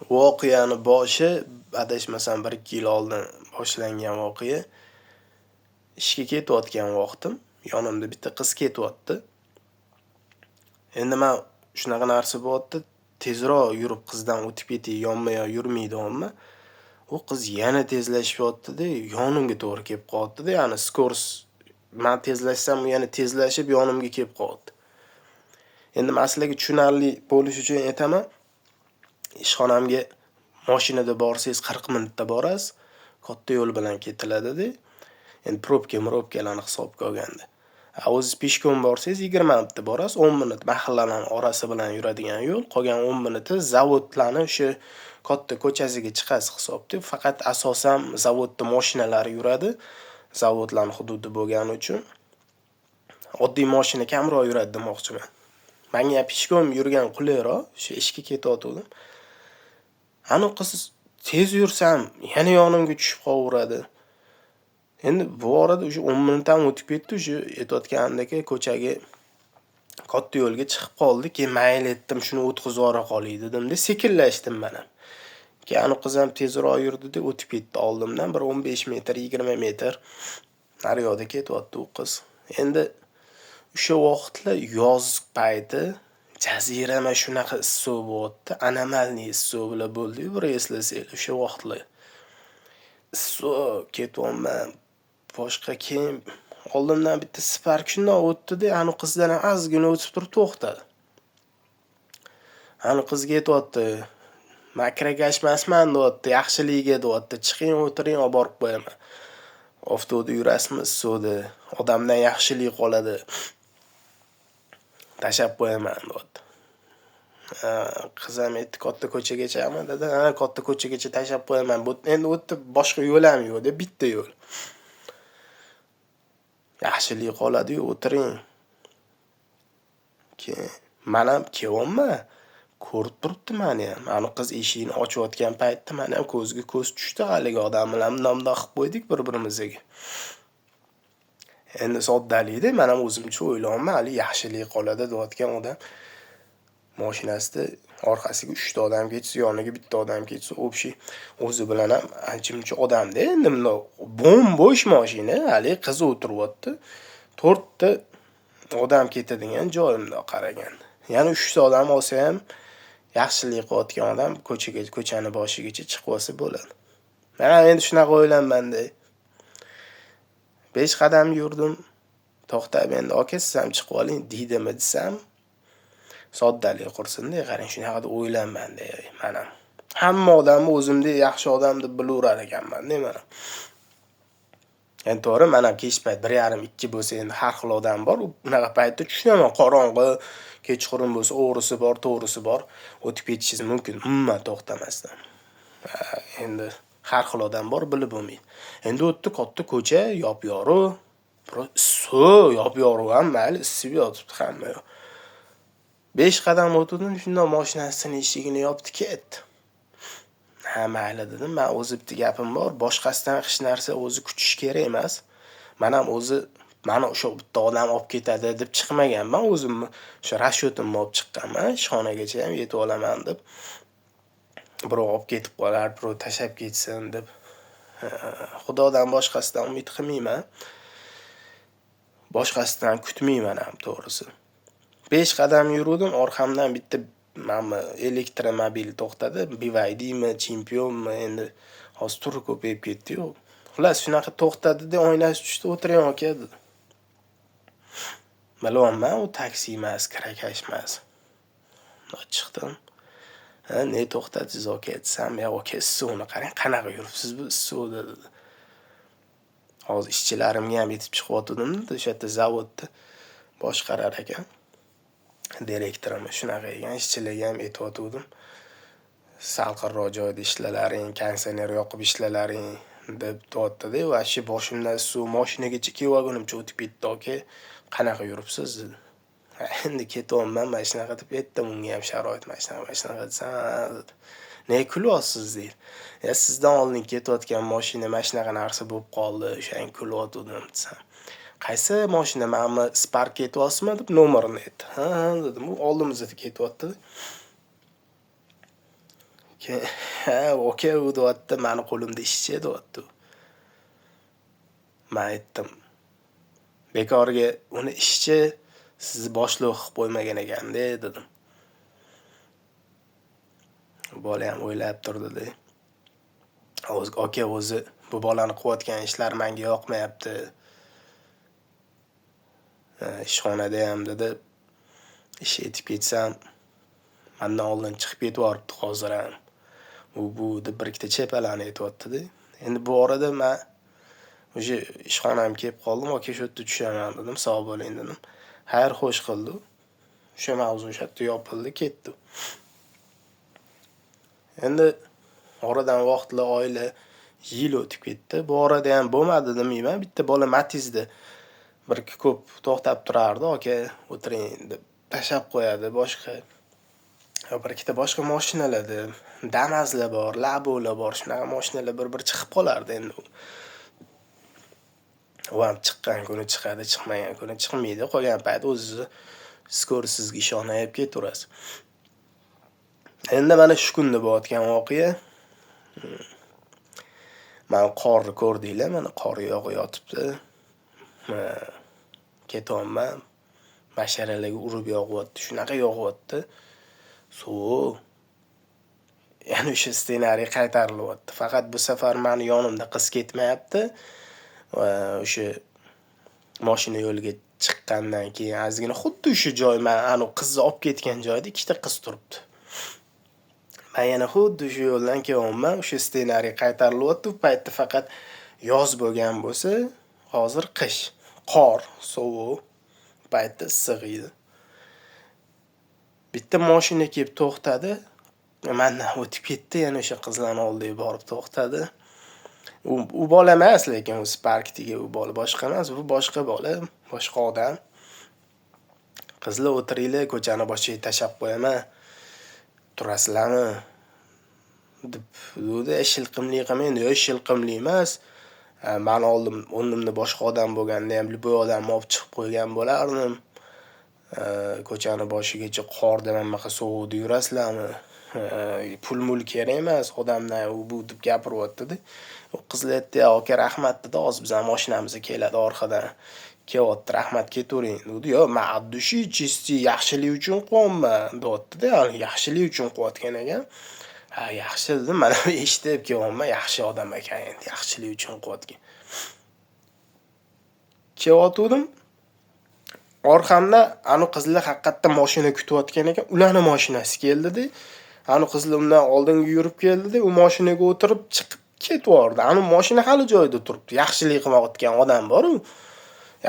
Voqeani boshi adashmasam 1-2 yil oldin boshlangan voqea. Ishga ketayotgan vaqtim yonimda bitta qiz ketyapti. Endi men shunaqa narsa bo'lyapti, tezroq yurib qizdan o'tib ketay, yonma-yon yurmaydiganman. U qiz yana tezlashyapti-da, yonimga to'g'ri kelib qolyapti-da, ya'ni skorost men tezlashsam u yana tezlashib yonimga kelib qolyapti. Endi men sizlarga tushunarli bo'lish uchun aytaman. Ishxonamga mashinada borsangiz 40 minutda borasiz. Katta yo'l bilan ketiladi-da. Endi probka-murobkalarni hisobga olganda. O'zingiz peshkom borsangiz 20 minutda borasiz, 10 minut mahallalar orasi bilan yuradigan yo'l, qolgan 10 minuti zavodlarni o'sha katta ko'chasiga chiqasiz hisobda. Faqat asosan zavodda mashinalari yuradi. Zavodlarning hududi bo'lgani uchun oddiy mashina kamroq yuradi demoqchiman. Menga peshkom yurgan qulayroq, shu ishga ketayotgandim. Ani qiz tez yursam yana yonimga tushib qolaveradi. Endi bu orada o'sha 10 minut ham o'tib ketdi, o'sha aytayotgandagi ko'chaga katta yo'lga chiqib qoldi. Keyin mayli etdim, shuni o'tkazib yubora qolay dedim-da, sekinlashdim men ham. Keyin qiz ham tezroq yurdi-da, o'tib ketdi oldimdan, bir 15 metr, 20 metr nariyoqda ketyapti u qiz. Endi o'sha vaqtlar yoz payti jazirama shunaqa issiq bo'lyapti, anomalniy issiq bilan bo'ldi-yu, bir eslasanglar o'sha vaqtlar. Issiq ketyapman. Boshqa keyin oldimdan bitta Spark shundoq o'tdi-da, ani qizdan ozgina o'tib turib to'xtadi. Ani qizga aytayapti, makragashmasman deyapti, yaxshiligiga deyapti, chiqing o'tiring, olib borib qo'yaman. Avtobusda yurasizmi issiqda, odamdan yaxshilik qoladi. Tashab qo'yaman deyapti. Qiz ham aytdi, katta ko'chagachami dedi. Katta ko'chagacha tashab qo'yaman. Bu endi o'tdi boshqa yo'l ham yo'q-da, bitta yo'l. Yaxshilik qoladi-yu, o'tiring. Keyin men ham kelyapman. Ko'rib turibdi meni ham. Ani qiz eshikni ochayotgan paytda men ham ko'zga ko'z tushdi. Haligi odam bilan bundoq qilib qo'ydik bir-birimizga. Endi soddalikda men ham o'zimcha o'ylayapman, hali yaxshilik qoladi deyotgan odam mashinasida orqasiga 3 ta odam ketsa, yoniga bitta odam ketsa, o'bshi o'zi bilan ham ancha-muncha odamda. Endi bundoq bo'sh mashina, hali qiz o'tiryapti. 4 ta odam ketadigan joyimda qaraganda. Ya'ni 3 ta odam olsa ham yaxshilik qilayotgan odam ko'chani boshigacha chiqib olsa bo'ladi. Men endi shunaqa o'ylayman-da. 5 qadam yurdim. To'xtab endi aka siz ham chiqib oling deydimi desam, soddalik qursin-da, qarang shunaqa deb o'ylayman-da men ham. Hamma odamni o'zimdek yaxshi odam deb bilaverar ekanman-da men ham. Endi to'g'ri, men ham kech payt 1:30-2 bo'lsa endi har xil odam bor. Unaqa paytda tushunaman, qorong'i, kechqurun bo'lsa o'g'risi bor, to'g'risi bor. O'tib ketishingiz mumkin, umuman to'xtamasdan. Endi har xil odam bor, bilib bo'lmaydi. Endi o'tdi katta ko'cha, yop-yorug', issiq, yop-yorug' ham mayli, issiq yotibdi hamma yoq. 5 qadam o'tdim, shundoq mashinasining eshigini yopdi, ketdi. Mayli dedim, men o'zi bitta gapim bor, boshqasidan hech narsa o'zi kutish kerak emas. Men ham o'zi mana o'sha bitta odam olib ketadi deb chiqmaganman, o'zimni o'sha rasyotimni olib chiqqanman, ishxonagacha ham yetib olaman deb. Birov olib ketib qolar, birov tashab ketsin deb. Xudodan boshqasidan umid qilmayman. Boshqasidan kutmayman ham to'g'risi. 5 qadam yurdim, orqamdan bitta mana elektromobil to'xtadi. BYDmi, Championmi, endi hozir turi ko'payib ketdi-yu. Xullas shunaqa to'xtadi-da, oynasi tushdi, o'tiring aka dedi. Bilaman, u taksi emas, kirakash emas. Chiqdim. Ne to'xtadingiz aka desam, aka issiqni qarang, qanaqa yuribsiz bu issiqda dedi. Hozir ishchilarimga ham yetib chiqyotgandim-da, o'sha yerda zavodda boshqarar ekan. Direktorimiz shunaqa ekan, ishchilarga ham aytayotgandim. Salqinroq joyda ishlalaring, konditsioner yoqib ishlalaring deb deyapti-da, va shu boshimdan suv mashinagacha kelganimcha o'tib ketdi aka. Qanaqa yuribsiz dedi. Endi ketyapman, mana shunaqa deb aytdim unga ham sharoit, mana shunaqa desam dedi. Ne kulyapsiz deydi. Sizdan oldin ketayotgan mashina mana shunaqa narsa bo'lib qoldi, o'shani kulyotgandim desam. Qaysi mashina, menmi Spark ketyapsizmi deb nomerini aytdi. Dedim, u oldimizda ketyapti. Ha, aka u deyapti, mani qo'limda ishchi deyapti. Men aytdim, bekorga uni ishchi sizni boshliq qilib qo'ymagan ekan-da dedim. Bola ham o'ylab turdi-da. Aka o'zi bu bolani qilayotgan ishlar menga yoqmayapti. Ishxonada ham dedi, ish etib ketsam, mendan oldin chiqib ketvoribdi hozir ham. Bu deb bir ikkita chepalarni aytyapti-da. Endi bu orada men o'sha ishxonamga kelib qoldim, aka shu yerda tushaman dedim, sog' bo'ling dedim. Xayr, xo'sh qildi. O'sha mavzu shu yerda yopildi, ketdi. Endi oradan vaqtlar, oylar, yil o'tib ketdi. Bu orada ham bo'lmadi demayman, bitta bola Matizda bir ko'p to'xtab turardi, aka o'tiring deb tashab qo'yadi. Boshqa bir ikkita boshqa mashinalarda Damas'lar bor, Labo'lar bor, shunaqa mashinalar bir chiqib qolardi endi. U ham chiqqan kuni chiqadi, chiqmagan kuni chiqmaydi. Qolgan payt o'zingizni skor sizga ishonib ketaverasiz. Endi mana shu kunda bo'layotgan voqea. Men qorni ko'rdinglar, mana qor yog'yotibdi. Ketyapman. Basharalarga urib yog'yapti, shunaqa yog'yapti. Suv. Yana o'sha ssenariy qaytarilyapti. Faqat bu safar meni yonimda qiz ketmayapti. O'sha mashina yo'liga chiqqandan keyin ozgina xuddi o'sha joy, men anu qizni olib ketgan joyda ikkita qiz turibdi. Men yana xuddi o'sha yo'ldan kelyapman. O'sha ssenariy qaytarilyapti. Bu paytda faqat yoz bo'lgan bo'lsa, hozir qish, qor, sovuq, paytda issiq edi. Bitta mashina kelib to'xtadi. Mendan o'tib ketdi, yana o'sha qizlarning oldiga borib to'xtadi. U bola emas, lekin u Spark'dagi u bola boshqa emas, bu boshqa bola, boshqa odam. Qizlar o'tiringlar, ko'chani boshiga tashab qo'yaman. Turasizlarmi? Deb shilqimli qilmaydi, yo'q shilqimli emas. Men oldim, o'rnimda boshqa odam bo'lganda ham bu odamni olib chiqib qo'ygan bo'lardim. Ko'chani boshigacha qorda nima sovuqda yurasizlarmi? Pul kerak emas, odamdan u bu deb gapiryapti-da. U qizlar aytdi, aka rahmat dedi, hozir bizning mashinamizga keladi orqadan. Kelyapti, rahmat ketavering dedi. Yo'q, men addushi chisti yaxshilik uchun qo'yman deyapti-da, ya'ni yaxshilik uchun qo'yotgan ekan. Ha, yaxshi dedim, mana eshitib kelyapman, yaxshi odam ekan, endi yaxshilik uchun qo'yotgan. Kelyotdim. Orqamda anu qizlar haqiqatdan mashina kutayotgan ekan. Ularning mashinasi keldi-da. Anu qizlar undan oldinga yurib keldi-da, u mashinaga o'tirib chiqib ketvordi. Anu mashina hali joyida turibdi. Yaxshilik qilmayotgan odam bor-ku.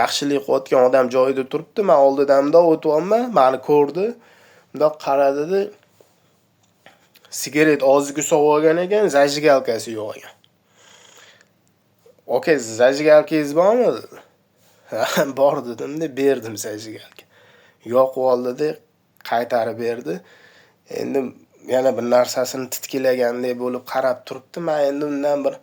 Yaxshilik qilayotgan odam joyida turibdi. Men oldidamda o'tyapman, meni ko'rdi. Bundoq qaradi-da. Sigaret og'ziga solgan ekan, zajigalkasi yo'q ekan. "Aka, zajigalkangiz bormi?" dedi. "Bor" dedim-da, berdim zajigalka. Yoqib oldi-da, qaytarib berdi. Endi yana bir narsasini titkilagandek bo'lib qarab turibdi. Men endi undan bir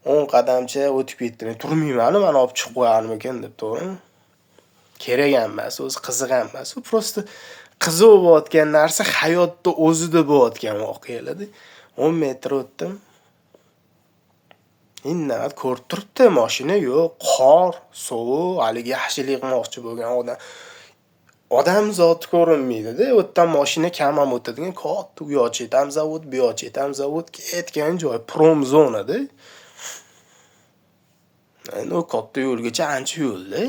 10 qadamcha o'tib ketdim. Turmayman, meni olib chiqib qo'yarmikin deb, to'g'rimi? Kerak emas, o'zi qiziq emas. U prosta qiziq bo'layotgan narsa hayotda o'zida bo'layotgan voqealar-da. 10 metr o'tdim. Innat ko'rib turibdi, mashina yo'q, qor, sovuq, haligi yaxshilik qilmoqchi bo'lgan odam zoti ko'rinmaydi-da. O'tdan mashina kam ham o'tadigan, katta u yoqcha ham zavod, bu yoqcha ham zavod, ketgan joy prom zonada. Endi u katta yo'lgacha ancha yo'lda.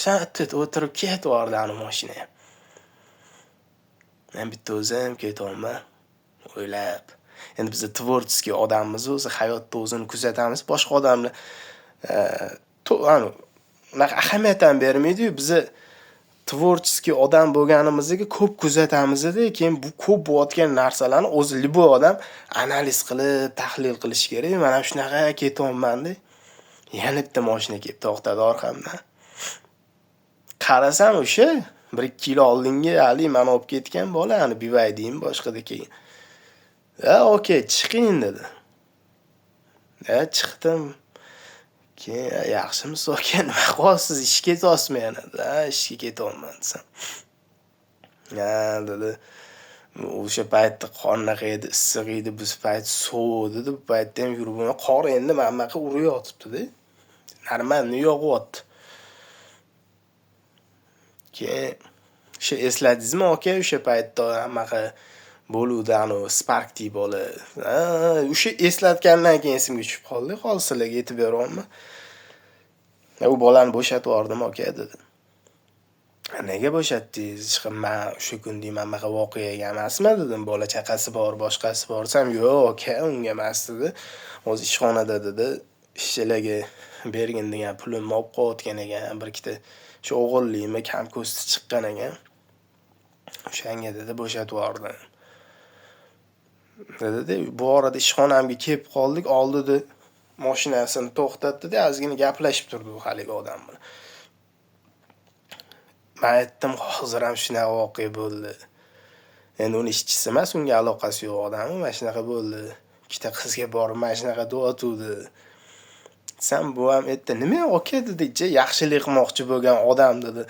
Shattit o'tirib ketvordi ana mashina ham. Men bitta o'zim ketyapman, o'ylab. Endi biz tvorskiy odammiz, o'zi hayotda o'zini kuzatamiz. Boshqa odamlar unaqa ahamiyat ham bermaydi-yu. Biz tvorskiy odam bo'lganimizga ko'p kuzatamiz-da, keyin bu ko'p bo'layotgan narsalarni o'zi liboy odam analiz qilib, tahlil qilish kerak. Men ham shunaqa ketyapman-da. Yana bitta mashina kelib to'xtadi orqamdan. Qarasam o'sha 1-2 yil oldingi hali meni olib ketgan bola, ani Bivay deyim, boshqada keyin. "Okey, chiqing" dedi. Chiqdim. Keyin yaxshimisiz aka, nima qilyapsiz? Ishga ketyapsizmi yana? Ishga ketyapman desam. Dedi. O'sha paytda qanaqa edi, issiq edi, biz payt sovuq edi, bu paytda ham yurib bo'lmay, qor endi mammaqa urib yotibdi-da. Normalni yog'yapti. Keyin o'sha esladingizmi aka, o'sha paytda hammaqa bo'luvdi, Spark deb bola. O'sha eslatgandan keyin esimga tushib qoldi. Hozir sizlarga aytib beryapman. U bolani bo'shatib yubordim aka dedi. Nega bo'shatdingiz? Men o'sha kun deyman, mana voqeaga emasmi dedim. Bola chaqasi bor, boshqasi borsam, yo'q aka, unga emas dedi. O'zi ishxonada dedi, ishchilarga bergin degan pulimni olib qo'yotgan ekan, bir ikkita shu o'g'illikmi kam ko'sti chiqqan ekan. O'shanga dedi bo'shatib yubordim. Dedi, bu orada ishxonamga kelib qoldik, oldida mashinasini to'xtatdi-da, ozgina gaplashib turdi u haligi odam bilan. Men aytdim, hozir ham shunaqa voqea bo'ldi. Endi uni ishchisi emas, unga aloqasi yo'q odam, mana shunaqa bo'ldi. Ikkita qizga borib mana shunaqa deyotuvdi. Sen bu ham aytdi, nima aka dedi, yaxshilik qilmoqchi bo'lgan odam dedi.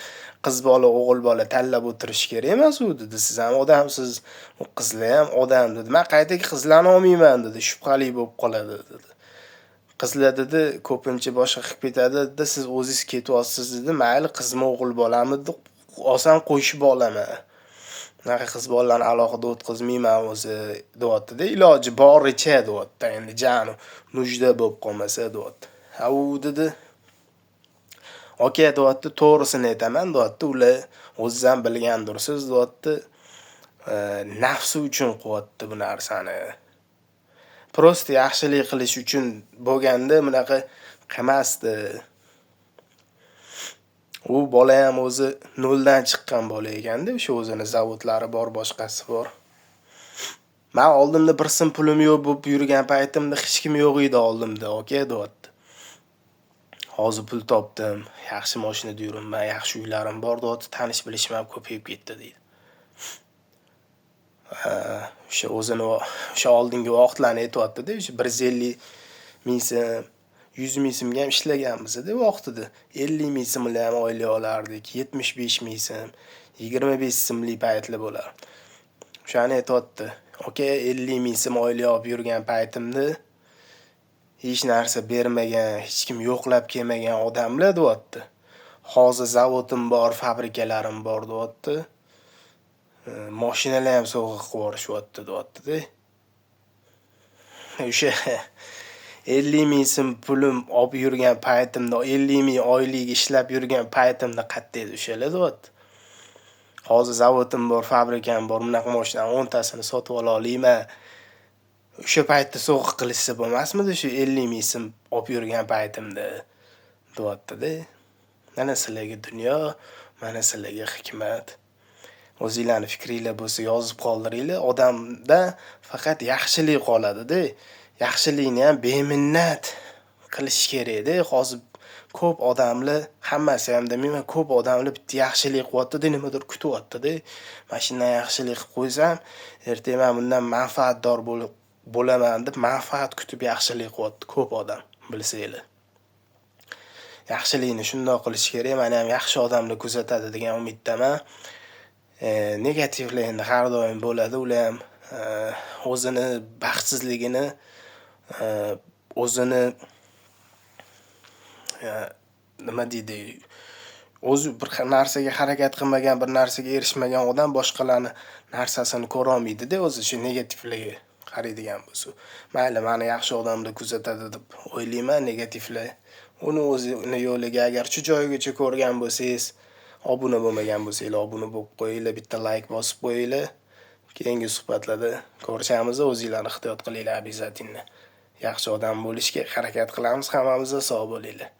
Qiz bola, o'g'il bola tanlab o'tirish kerak emas u dedi. Siz ham odamsiz, u qizlar ham odam dedi. Men qaytagi qizlarni olmayman dedi, shubhali bo'lib qoladi dedi. Qizlar dedi, ko'pincha boshqa qilib ketadi dedi, siz o'zingiz ketyapsiz dedi. Mayli qizmi o'g'il bolami dedi, oson qo'shib olaman. Bunaqa qiz bolalarni alohida o'tkazmayman o'zi deyapti-da, iloji boricha deyapti. Endi janu nujda bo'lib qolmasa deyapti. Ha u dedi, aka deyapti, to'g'risini aytaman deyapti, ular o'zingiz ham bilgandirsiz deyapti. Nafsi uchun qilyapti bu narsani. Prosta yaxshilik qilish uchun bo'lganda bunaqa qilmasdi. U bola ham o'zi noldan chiqqan bola ekanda, o'sha o'zini zavodlari bor, boshqasi bor. Men oldimda bir sim pulim yo'q bo'lib yurgan paytimda hech kim yo'q edi oldimda, aka deyapti. Hozir pul topdim, yaxshi mashinada yuribman, yaxshi uylarim bor deyapti, tanish bilishim ham ko'payib ketdi deydi. O'sha o'zini o'sha oldingi vaqtlarni aytayapti-da, o'sha 150 ming so'm, 100 ming so'mga ham ishlaganmiz-da vaqtida. 50 ming so'mli ham oylik olardik, 75 ming so'm, 25 so'mli paytlar bo'lar. O'shani aytayapti. Aka 50 ming so'm oylik olib yurgan paytimda hech narsa bermagan, hech kim yo'qlab kelmagan odamlar deyapti. Hozir zavodim bor, fabrikalarim bor deyapti. Mashinalar ham sovg'a qilib yuborishyapti deyapti-da. O'sha 50 ming so'm pulim olib yurgan paytimda, 50 ming oylik ishlab yurgan paytimda qatta edi o'shalar deyapti. Hozir zavodim bor, fabrikam bor, bunaqa mashinalarni 10 tasini sotib ola olmayman. O'sha paytda sovg'a qilishsa bo'lmasmidi shu 50 ming so'm olib yurgan paytimda deyapti-da. Mana sizlarga dunyo, mana sizlarga hikmat. O'zingizlarning fikringlar bo'lsa yozib qoldiringlar. Odamda faqat yaxshilik qoladi-da. Yaxshilikni ham beminnat qilish kerak-da. Hozir ko'p odamlar, hammasi ham demayman, ko'p odamlar bitta yaxshilik qilyapti-da, nimadir kutyapti-da. Mana shunday yaxshilik qilib qo'ysam, ertaga men bundan manfaatdor bo'laman deb manfaat kutib yaxshilik qilyapti ko'p odam, bilsanglar. Yaxshilikni shunday qilish kerak. Meni ham yaxshi odamlar kuzatadi degan umiddaman. Negativlar endi har doim bo'ladi. Ular ham o'zini baxtsizligini, o'zini nima deydi, o'zi bir narsaga harakat qilmagan, bir narsaga erishmagan odam boshqalarning narsasini ko'ra olmaydi-da, o'zi shu negativlarga qaraydigan bo'lsa. Mayli, meni yaxshi odamlar kuzatadi deb o'ylayman, negativlar uni o'zini yo'liga agar shu joygacha ko'rgan bo'lsangiz, obuna bo'lmagan bo'lsanglar, obuna bo'lib qo'yinglar, bitta like bosib qo'yinglar. Keyingi suhbatlarda ko'rishamiz, o'zingizlarni ehtiyot qilinglar, обязательно. Yaxshi odam bo'lishga harakat qilamiz, hammamiz sog' bo'linglar.